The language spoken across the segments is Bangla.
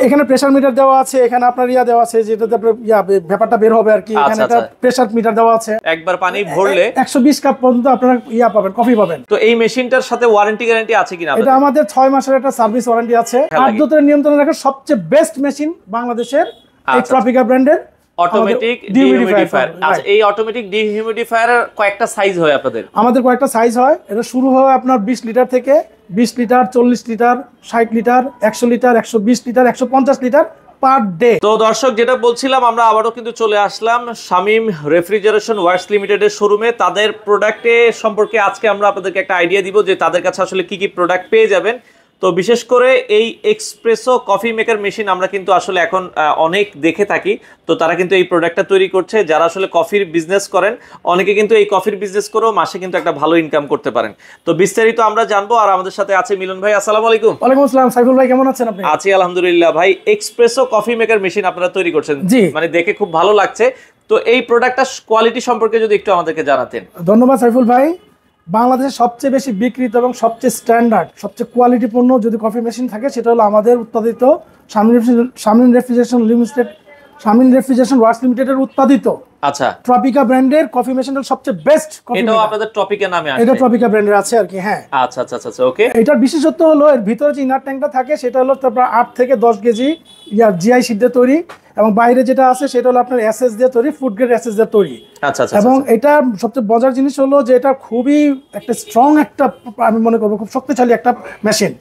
এখানে প্রেসার মিটার দেওয়া আছে, এখানে আপনার ইয়া দেওয়া আছে যেটাতে আপনার ব্যাপারটা বের হবে আর কি। এখানে একটা প্রেসার মিটার দেওয়া আছে, একবার পানি ভরলে 120 কাপ পর্যন্ত আপনারা পাবেন, কফি পাবেন। তো এই মেশিনটার সাথে ওয়ারেন্টি গ্যারান্টি আছে কিনা? এটা আমাদের 6 মাসের একটা সার্ভিস ওয়ারেন্টি আছে। আর্দ্রতা নিয়ন্ত্রণ রাখার সবচেয়ে বেস্ট মেশিন বাংলাদেশের এই ট্রপিকা ব্র্যান্ডের অটোমেটিক ডিহিউমিডিফায়ার। আচ্ছা, এই অটোমেটিক ডিহিউমিডিফায়ারের কয়েকটা সাইজ হয় আপনাদের? আমাদের কয়েকটা সাইজ হয়। এটা শুরু হয় আপনার 20 লিটার থেকে, 20 litre, 40 litre, 60 litre, 100 litre, 120 litre, 150 litre per day. তো দর্শক, যেটা বলছিলাম, আমরা আবারও কিন্তু চলে আসলাম শামীম রেফ্রিজারেশন ওয়ার্কস লিমিটেডের শোরুমে। তাদের প্রোডাক্টে সম্পর্কে আজকে আমরা আপনাদেরকে একটা আইডিয়া দিব যে তাদের কাছে আসলে কি কি প্রোডাক্ট পেয়ে যাবেন। তো বিশেষ করে এই এক্সপ্রেসো কফি মেকার মেশিন আমরা কিন্তু আসলে এখন অনেক দেখে থাকি। তো তারা কিন্তু এই প্রোডাক্টটা তৈরি করছে। যারা আসলে কফির বিজনেস করেন, অনেকে কিন্তু এই কফির বিজনেস করেও মাসে কিন্তু একটা ভালো ইনকাম করতে পারেন। তো বিস্তারিত আমরা জানবো। আর আমাদের সাথে আছে মিলন ভাই। আসসালামু আলাইকুম। ওয়ালাইকুম আসসালাম। সাইফুল ভাই, কেমন আছেন আপনি? আছি আলহামদুলিল্লাহ। ভাই, এক্সপ্রেসো কফি মেকার মেশিন আপনারা তৈরি করছেন, মানে দেখে খুব ভালো লাগছে। তো এই প্রোডাক্টটার কোয়ালিটি সম্পর্কে যদি একটু আমাদেরকে জানাতেন। ধন্যবাদ সাইফুল ভাই। বাংলাদেশের সবচেয়ে বেশি বিক্রিত এবং সবচেয়ে স্ট্যান্ডার্ড, সবচেয়ে কোয়ালিটিপূর্ণ যদি কফি মেশিন থাকে, সেটা হলো আমাদের উৎপাদিত শামীম রেফ্রিজারেশন ওয়ার্কস লিমিটেডের উৎপাদিত আচ্ছা ট্রপিকা ব্র্যান্ডের কফি মেশিনটা সবচেয়ে বেস্ট কফি। এটাও আপনাদের ট্রপিকা নামে আছে? এটা ট্রপিকা ব্র্যান্ডের আছে আর কি। হ্যাঁ, আচ্ছা আচ্ছা আচ্ছা, ওকে। এটার বিশেষত্ব হলো এর ভিতরে যে ইনার ট্যাঙ্কটা থাকে সেটা হলো আপনার 8 থেকে 10 কেজি জিআই শীট দিয়ে তৈরি, এবং বাইরে যেটা আছে সেটা হলো আপনার এসএস দিয়ে তৈরি, ফুড গ্রেড এসএস দিয়ে তৈরি। আচ্ছা আচ্ছা। এবং এটা সবচেয়ে মজার জিনিস হলো যে এটা খুবই একটা স্ট্রং একটা, আমি মনে করবো খুব শক্তিশালী একটা মেশিন।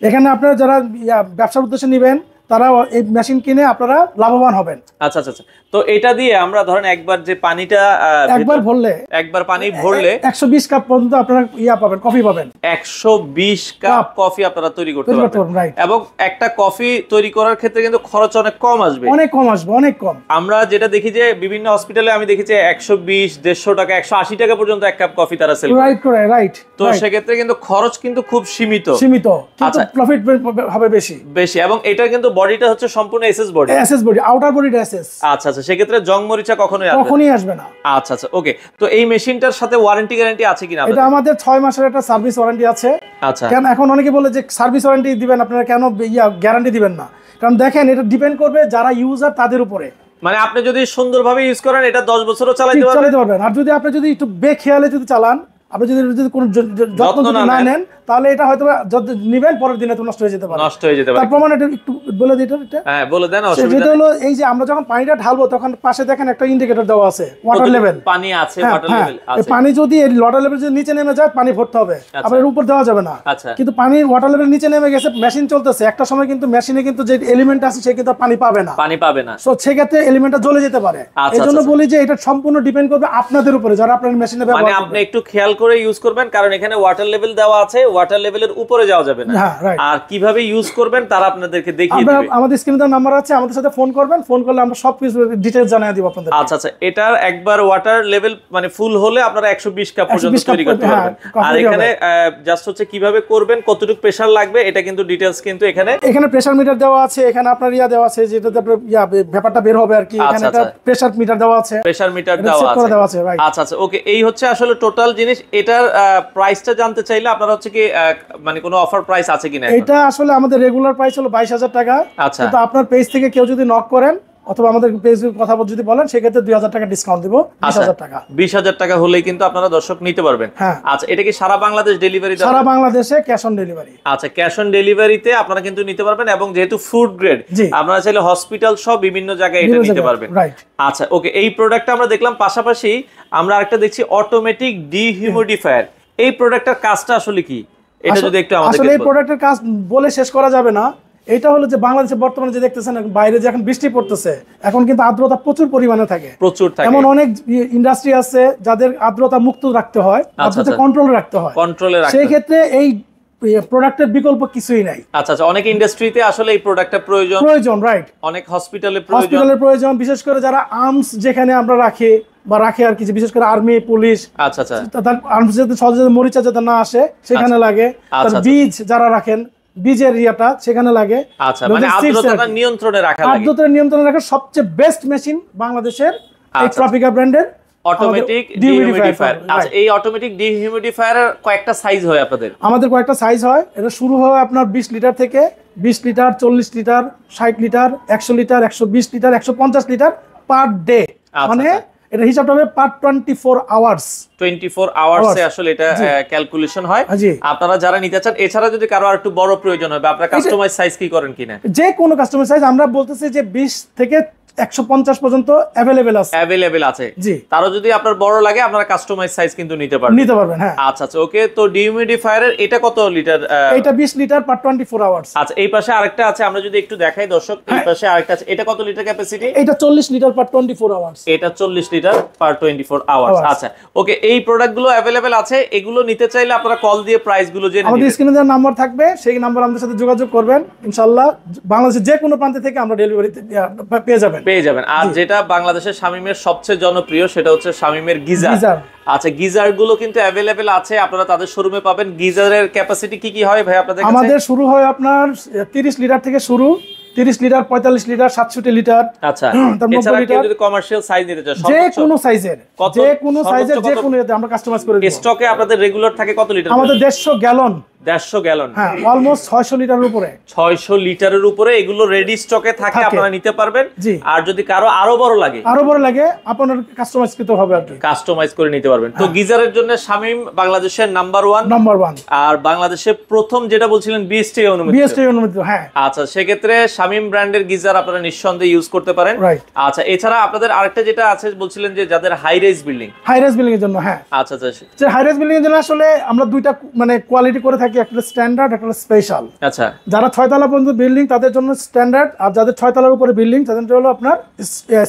এখানে আপনারা যারা ব্যবসার উদ্দেশ্যে নেবেন, তারা এই মেশিন কিনে আপনারা লাভবান হবেন। আচ্ছা আচ্ছা। তো এটা দিয়ে আমরা ধরেন একবার যে পানিটা একবার পানি ভরলে 120 কাপ পর্যন্ত আপনারা পাবেন, কফি পাবেন। 120 কাপ কফি আপনারা তৈরি করতে পারবেন। এবং একটা কফি তৈরি করার ক্ষেত্রে কিন্তু খরচ অনেক কম আসবে, অনেক কম আসবে, অনেক কম। আমরা যেটা দেখি যে বিভিন্ন হসপিটালে আমি দেখি যে 120, 150 টাকা, 180 টাকা পর্যন্ত এক কাপ কফি তারা সেল করে। রাইট। তো সেক্ষেত্রে কিন্তু খরচ কিন্তু খুব সীমিত, কিন্তু প্রফিট হবে বেশি। এবং এটা কিন্তু বডিটা হচ্ছে সম্পূর্ণ এসএস বডি, আউটার বডিটা এসএস। আচ্ছা আচ্ছা, সেক্ষেত্রে জং মরিচা কখনোই আসবে না। আচ্ছা আচ্ছা, ওকে। তো এই মেশিনটার সাথে ওয়ারেন্টি গ্যারান্টি আছে কিনা? এটা আমাদের 6 মাসের একটা সার্ভিস ওয়ারেন্টি আছে। আচ্ছা। কেন এখন অনেকে বলে যে সার্ভিস ওয়ারেন্টি দিবেন আপনারা, কেন গ্যারান্টি দিবেন না? কারণ দেখেন, এটা ডিপেন্ড করবে যারা ইউজার তাদের উপরে। মানে আপনি যদি সুন্দরভাবে ইউজ করেন, এটা 10 বছরও চালাতে পারবেন। আর যদি আপনি যদি একটু বেখেয়ালে যদি চালান, আপনি যদি কোনো যত্ন না নেন, তাহলে এটা হয়তো নিবেন, পরের দিনে তো নষ্ট হয়ে যেতে পারে। তার প্রমাণ এটা একটু বলে দিই। হ্যাঁ, বলে দেন। সেটা হলো এই যে আমরা যখন পানিটা ঢালবো, তখন পাশে দেখেন একটা ইন্ডিকেটর দেওয়া আছে, ওয়াটার লেভেল। পানি আছে, ওয়াটার লেভেল আছে। পানি যদি এই ওয়াটার লেভেল যদি নিচে নেমে যায়, পানি ভরতে হবে, আবার এর উপর দেওয়া যাবে না। কিন্তু পানির ওয়াটার লেভেল নিচে নেমে গেছে, মেশিন চলতেছে, একটা সময় কিন্তু মেশিনে কিন্তু যে এলিমেন্ট আছে সে কিন্তু পানি পাবে না। সো সেক্ষেত্রে এলিমেন্টটা জ্বলে যেতে পারে। এজন্য বলি যে এটা সম্পূর্ণ ডিপেন্ড করবে আপনাদের উপরে, যারা আপনার মেশিনে ব্যবহার করবেন। মানে আপনি একটু খেয়াল করে ইউজ করবেন, কারণ এখানে ওয়াটার লেভেল দেওয়া আছে, ওয়াটার লেভেলের উপরে যাওয়া যাবে না। আর কিভাবে ইউজ করবেন তারা আপনাদেরকে দেখিয়ে দিবে। আমাদের স্ক্রিনে দেওয়া নাম্বার আছে, আমাদের সাথে ফোন করবেন, ফোন করলে আমরা সব কিছু ডিটেইলস জানিয়ে দিব আপনাদের। আচ্ছা আচ্ছা। এটার একবার ওয়াটার লেভেল মানে ফুল হলে আপনারা 120 কাপ পর্যন্ত তৈরি করতে পারবেন। আর এখানে জাস্ট হচ্ছে কিভাবে করবেন, কতটুকু প্রেসার লাগবে, এটা কিন্তু ডিটেইলস কিন্তু এখানে প্রেসার মিটার দেওয়া আছে, এখানে আপনার দেওয়া আছে যেটাতে আপনার ব্যাপারটা বের হবে আর কি। এখানে একটা প্রেসার মিটার দেওয়া আছে, আচ্ছা আচ্ছা, ওকে। এই হচ্ছে আসলে টোটাল জিনিস। এটার প্রাইসটা জানতে চাইলে আপনারা হচ্ছে কি মানে কোনো অফার প্রাইস আছে কিনা? এটা আসলে আমাদের রেগুলার প্রাইস হলো 22,000 টাকা। আচ্ছা। কিন্তু আপনার পেজ থেকে কেউ যদি নক করেন অথবা আমাদের পেজে কথা যদি বলেন, সেক্ষেত্রে 2000 টাকা ডিসকাউন্ট দিব। 20,000 টাকা 20,000 টাকা হলেই কিন্তু আপনারা দর্শক নিতে পারবেন। আচ্ছা, এটা কি সারা বাংলাদেশ ডেলিভারি? সারা বাংলাদেশে ক্যাশ অন ডেলিভারি। আচ্ছা, ক্যাশ অন ডেলিভারিতে আপনারা কিন্তু নিতে পারবেন। এবং যেহেতু ফুড গ্রেড, আপনারা চাইলে হসপিটাল সব বিভিন্ন জায়গায় এটা নিতে পারবেন। আচ্ছা, ওকে। এই প্রোডাক্টটা আমরা দেখলাম, পাশাপাশি আমরা আরেকটা দেখছি অটোমেটিক ডিহিউমিডিফায়ার। এই প্রোডাক্টটার কাজটা আসলে কি, এটা যদি একটু আমাদের আসলে এই প্রোডাক্টের কাজ বলে শেষ করা যাবে না। এটা হলো যে বাংলাদেশে বর্তমানে যে দেখতেছেন, বাইরে যে এখন বৃষ্টি পড়তেছে, এখন কিন্তু আর্দ্রতা প্রচুর পরিমাণে থাকে। এমন অনেক ইন্ডাস্ট্রি আছে যাদের আর্দ্রতা মুক্ত রাখতে হয়, আর্দ্রতা কন্ট্রোলে রাখতে হয়। সেই ক্ষেত্রে এই প্রোডাক্টের বিকল্প কিছুই নাই। আচ্ছা আচ্ছা, অনেক ইন্ডাস্ট্রিতে আসলে এই প্রোডাক্টটা প্রয়োজন। রাইট। অনেক হসপিটালের প্রয়োজন, বিশেষ করে যারা আর্মস যেখানে আমরা রাখে আর কি, বিশেষ করে আর্মি, পুলিশ। আচ্ছা আচ্ছা। তার আর্মস যাতে সহজে মরিচা যাতে না আসে সেখানে লাগে। বীজ যারা রাখেন, বীজের সেখানে লাগে। আচ্ছা, মানে আর্দ্রতা নিয়ন্ত্রণে রাখার সবচেয়ে বেস্ট মেশিন বাংলাদেশের এই ট্রপিকা ব্র্যান্ডের অটোমেটিক ডিহিউমিডিফায়ার। আচ্ছা, এই অটোমেটিক ডিহিউমিডিফায়ারের কয়েকটা সাইজ হয় আপনাদের? আমাদের কয়েকটা সাইজ হয়। এটা শুরু হয় আপনার 20 লিটার থেকে, 20 litre, 40 litre, 60 litre, 100 litre, 120 litre, 150 litre per day. মানে এটা হিসাবটা হবে পার 24 আওয়ার্স। 24 আওয়ার্সে আসলে এটা ক্যালকুলেশন হয়। আপনারা যারা নিতে চান, এছাড়া যদি কারো আর একটু বড় প্রয়োজন হয়, আপনারা কাস্টমাইজ সাইজ কি করেন কিনা? যে কোনো কাস্টমাইজ সাইজ আমরা বলতেছি যে 20 থেকে 150 পর্যন্ত अवेलेबल আছে। জি, তারও যদি আপনার বড় লাগে আপনারা কাস্টমাইজ সাইজ কিন্তু নিতে পারবেন। হ্যাঁ, আচ্ছা আচ্ছা, ওকে। তো ডিহিউমিডিফায়ারের এটা কত লিটার? এটা 20 লিটার পার 24 আওয়ার্স। আচ্ছা, এই পাশে আরেকটা আছে, আমরা যদি একটু দেখাই দর্শক, এই পাশে আরেকটা আছে, এটা কত লিটার ক্যাপাসিটি? এটা 40 লিটার পার 24 আওয়ার্স। এটা 40 লিটার পার 24 আওয়ার্স। আচ্ছা, ওকে। এই প্রোডাক্টগুলো अवेलेबल আছে। এগুলো নিতে চাইলে আপনারা কল দিয়ে প্রাইস গুলো জেনে নেবেন। আমাদের স্ক্রিনে যে নাম্বার থাকবে সেই নাম্বার আমাদের সাথে যোগাযোগ করবেন, ইনশাআল্লাহ বাংলাদেশের যে কোনো প্রান্ত থেকে আমরা ডেলিভারি পেয়ে যাবেন। আর যেটা বাংলাদেশের শামিমের সবচেয়ে জনপ্রিয় সেটা হচ্ছে শামিমের গিজার। আচ্ছা, গিজার গুলো কিন্তু अवेलेबल আছে, আপনারা তাদের শোরুমে পাবেন। গিজারের ক্যাপাসিটি কি কি হয় ভাই আপনাদের কাছে? আমাদের শুরু হয় আপনার 30 লিটার থেকে শুরু, 30 লিটার, 45 লিটার, 67 লিটার। আচ্ছা, এছাড়া কেউ যদি কমার্শিয়াল সাইজ নিতে চায়, যে কোনো সাইজের যে কোনো আমরা কাস্টমাইজ করে দিই। স্টকে আপনাদের রেগুলার থাকে কত লিটার? আমাদের 150 গ্যালন। 150 গ্যালন, হ্যাঁ, অলমোস্ট 600 লিটারের উপরে। 600 লিটারের উপরে এগুলো রেডি স্টকে থাকে, আপনারা নিতে পারবেন। আর যদি কারো আরো বড় লাগে আপনার কাস্টমাইজ করতে হবে, আর কাস্টমাইজ করে নিতে পারবেন। তো গিজারের জন্য শামিম বাংলাদেশের নাম্বার 1। আর বাংলাদেশে প্রথম যেটা বলছিলেন বিএসটি অনুমোদিত। হ্যাঁ, আচ্ছা, সেক্ষেত্রে শামিম ব্র্যান্ডের গিজার আপনারা নিঃসন্দেহে ইউজ করতে পারেন। আচ্ছা, এছাড়া আপনাদের আরেকটা যেটা আছে বলছিলেন যে যাদের হাই রাইজ বিল্ডিং এর জন্য। হ্যাঁ, আচ্ছা আচ্ছা, যে হাই রাইজ বিল্ডিং এর জন্য আসলে আমরা দুইটা মানে কোয়ালিটি করে থাকি, একটা স্ট্যান্ডার্ড, একটা স্পেশাল। আচ্ছা, যারা 6 তলা পর্যন্ত বিল্ডিং তাদের জন্য স্ট্যান্ডার্ড, আর যাদের 6 তলার উপরে বিল্ডিং তাদের জন্য হলো আপনার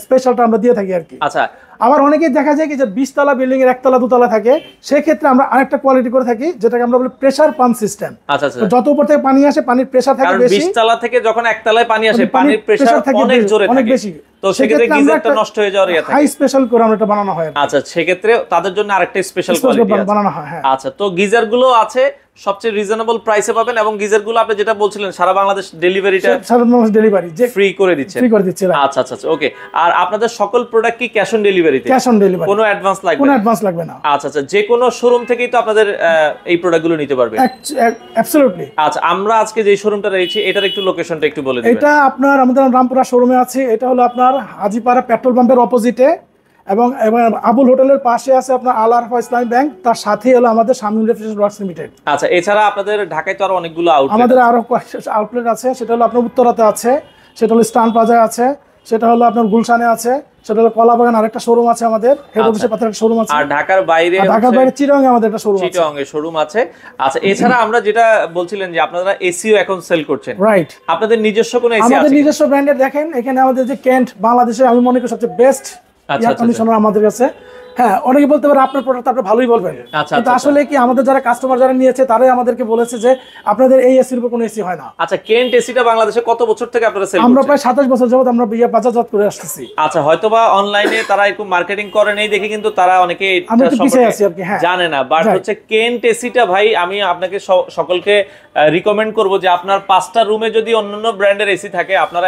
স্পেশালটা আমরা দিয়ে থাকি আর কি। আচ্ছা, আবার অনেকেই দেখা যায় কি যে 20 তলা বিল্ডিং এর 1 তলা 2 তলা থাকে, সেই ক্ষেত্রে আমরা আরেকটা কোয়ালিটি করে থাকি যেটাকে আমরা বলি প্রেসার পাম্প সিস্টেম। আচ্ছা আচ্ছা, যত উপর থেকে পানি আসে পানির প্রেসার থাকে বেশি। 20 তলা থেকে যখন 1 তলায় পানি আসে পানির প্রেসার অনেক জোরে থাকে, অনেক বেশি। তো সেক্ষেত্রে গিজারটা নষ্ট হয়ে যাওয়ার ইয়া থাকে, হাই স্পেশাল করে আমরা এটা বানানো হয়। আচ্ছা, সেক্ষেত্রে তাদের জন্য আরেকটা স্পেশাল কোয়ালিটি বানানো হয়। হ্যাঁ, আচ্ছা। তো গিজার গুলো আছে সবচেয়ে রিজনেবল প্রাইসে পাবেন, এবং গিজার গুলো আপনি যেটা বলছিলেন সারা বাংলাদেশ ডেলিভারিটা যে ফ্রি করে দিচ্ছে। আচ্ছা আচ্ছা, ওকে। আর আপনাদের সকল প্রোডাক্ট কি ক্যাশ অন ডেলিভারিতে? ক্যাশ অন ডেলিভারি, কোনো অ্যাডভান্স লাগবে না? আচ্ছা আচ্ছা, যে কোনো শোরুম থেকেই তো আপনাদের এই প্রোডাক্টগুলো নিতে পারবে? অ্যাবসলিউটলি। আচ্ছা, আমরা আজকে যে শোরুমটা রয়েছে এটার একটু লোকেশনটা একটু বলে দিবেন। এটা আপনার আমাদের রামপুরা শোরুমে আছে। এটা হলো আপনার হাজীপাড়া পেট্রোল পাম্পের অপোজিটে, এবং আবুল হোটেলের পাশে আছে আপনার আল আরফা ইসলামী ব্যাংক, তার সাথেই হলো আমাদের শামিম রেফ্রিজারেশন ওয়ার্কস লিমিটেড। আচ্ছা, এছাড়া আপনাদের ঢাকায় তো আরো অনেকগুলো আউটলেট, আমাদের আরো আউটলেট আছে। সেটা হলো আপনার উত্তরাতে আছে, সেটা হলো স্টান প্লাজায় আছে, সেটা হলো আপনার গুলশানে আছে, সেটা হলো কলাবাগান আরেকটা শোরুম আছে আমাদের, হেড অফিসের পাশে একটা শোরুম আছে। আর ঢাকার বাইরে চিটাগাং আমাদের একটা শোরুম আছে, চিটাগাং এর শোরুম আছে। আচ্ছা, এছাড়া আমরা যেটা বলছিলেন যে আপনারা এসিও এখন সেল করছেন, রাইট? আপনাদের নিজস্ব কোনো এসি আছে? আমাদের নিজস্ব ব্র্যান্ডের, দেখেন এখানে আমাদের যে কেন্ট বাংলাদেশে আমি মনে করি সবচেয়ে বেস্ট এয়ার কন্ডিশনার আমাদের কাছে। হ্যাঁ, অনেকে বলতে পারে আপনার প্রোডাক্ট আপনি ভালোই বলবেন, কিন্তু আসলে কি আমাদের যারা কাস্টমার যারা নিয়েছে তারাই আমাদেরকে বলেছে যে আপনাদের এই এসির উপর কোনো এসি হয় না। আচ্ছা, কেন্ট এসিটা বাংলাদেশে কত বছর থেকে আপনারা সেল করছেন? আমরা প্রায় 27 বছর যাবত আমরা বাজারজাত করে আসতেছি। আচ্ছা, হয়তোবা অনলাইনে তারা একটু মার্কেটিং করে নেই দেখে কিন্তু তারা অনেকে জানে না, বাট হচ্ছে কেন্ট এসিটা ভাই আমি আপনাকে সকলকে রিকমেন্ড করব যে আপনার 5টা রুমে যদি অন্যান্য ব্র্যান্ডের এসি থাকে, আপনারা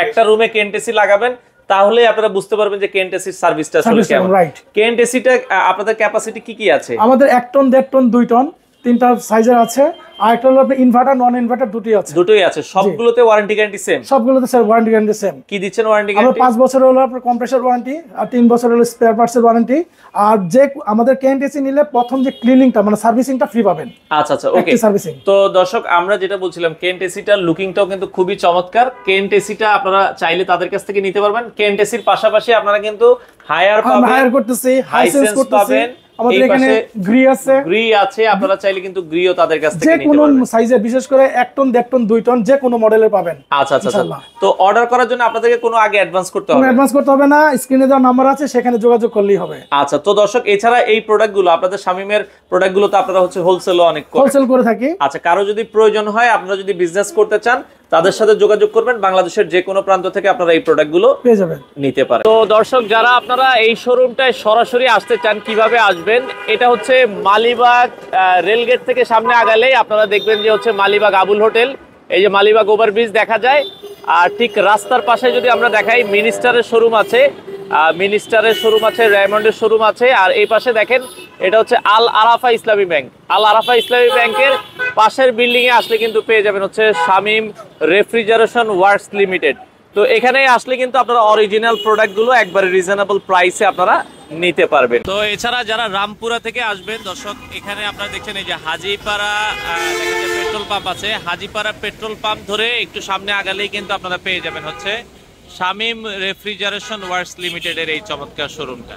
একটা রুমে কেন্ট এসি লাগাবেন, তাহলে আপনারা বুঝতে পারবেন যে কেন্ট এসির সার্ভিসটা আসলে কেমন। কেন্ট এসিটা আপনাদের ক্যাপাসিটি কি কি আছে? আমাদের 1 টন, 1.5 টন, 2 টন, 3টা সাইজের আছে। আর একটা হলো ইনভার্টার, নন ইনভার্টার দুটোই আছে। সবগুলোতে ওয়ারেন্টি গ্যারান্টি সেম? সবগুলোতে স্যার ওয়ারেন্টি গ্যারান্টি সেম। কি দিচ্ছেন ওয়ারেন্টি গ্যারান্টি? আমরা 5 বছর হলো আপনার কম্প্রেসর ওয়ারেন্টি, আর 3 বছর হলো স্পেয়ার পার্টসের ওয়ারেন্টি। আর যে আমাদের কেন্ট এসি নিলে প্রথম যে ক্লিনিংটা মানে সার্ভিসিংটা ফ্রি পাবেন। আচ্ছা আচ্ছা, ওকে। সার্ভিসিং তো দর্শক আমরা যেটা বলছিলাম, কেন্ট এসিটার লুকিংটাও কিন্তু খুবই চমৎকার। কেন্ট এসিটা আপনারা চাইলে তাদের কাছ থেকে নিতে পারবেন। কেন্ট এসির পাশাপাশি আপনারা কিন্তু হায়ার করতেছি, হাইসেন্স পাবেন। আমাদের এখানে গ্রি আছে, আপনারা চাইলে কিন্তু গ্রিও তাদের কাছ থেকে নিতে পারবেন। যে কোনো সাইজে, বিশেষ করে 1 টন, 1.5 টন, 2 টন যে কোনো মডেলের পাবেন। আচ্ছা আচ্ছা, তো অর্ডার করার জন্য আপনাদেরকে কোনো আগে অ্যাডভান্স করতে হবে? কোনো অ্যাডভান্স করতে হবে না, স্ক্রিনে দেওয়া নাম্বার আছে সেখানে যোগাযোগ করলেই হবে। আচ্ছা, তো দর্শক এছাড়া এই প্রোডাক্টগুলো আপনাদের শামিমের প্রোডাক্টগুলো তো আপনারা হচ্ছে হোলসেলও অনেক হোলসেল করে থাকি। আচ্ছা, কারো যদি প্রয়োজন হয়, আপনারা যদি বিজনেস করতে চান, তাদের সাথে যোগাযোগ করবেন। বাংলাদেশের যে কোনো প্রান্ত থেকে আপনারা এই প্রোডাক্টগুলো পেয়ে যাবেন, নিতে পারেন। তো দর্শক যারা আপনারা এই শোরুমটায় সরাসরি আসতে চান, কিভাবে আসবেন? এটা হচ্ছে মালিবাগ রেলগেট থেকে সামনে আগালেই আপনারা দেখবেন যে হচ্ছে মালিবাগ আবুল হোটেল। এই যে মালিবাগ ওভারব্রিজ দেখা যায়, আর ঠিক রাস্তার পাশে যদি আমরা দেখাই মিনিস্টারের শোরুম আছে, রেয়ামন্ডের শোরুম আছে, আর এই পাশে দেখেন এটা হচ্ছে আল আরাফা ইসলামী ব্যাংক। আল আরাফা ইসলামী ব্যাংকের পাশের বিল্ডিং এ আসলে কিন্তু পেয়ে যাবেন হচ্ছে শামীম রেফ্রিজারেশন ওয়ার্কস লিমিটেড। তো এখানে আসলে কিন্তু আপনারা অরিজিনাল প্রোডাক্টগুলো একবারে রিজনেবল প্রাইসে আপনারা নিতে পারবেন। তো এছাড়া যারা রামপুরা থেকে আসবেন দর্শক, এখানে আপনারা দেখছেন এই যে হাজীপাড়া পেট্রোল পাম্প আছে, হাজীপাড়া পেট্রোল পাম্প ধরে একটু সামনে আগালেই কিন্তু আপনারা পেয়ে যাবেন হচ্ছে শামীম রেফ্রিজারেশন ওয়ার্কস লিমিটেডের এই চমৎকার শোরুমটা।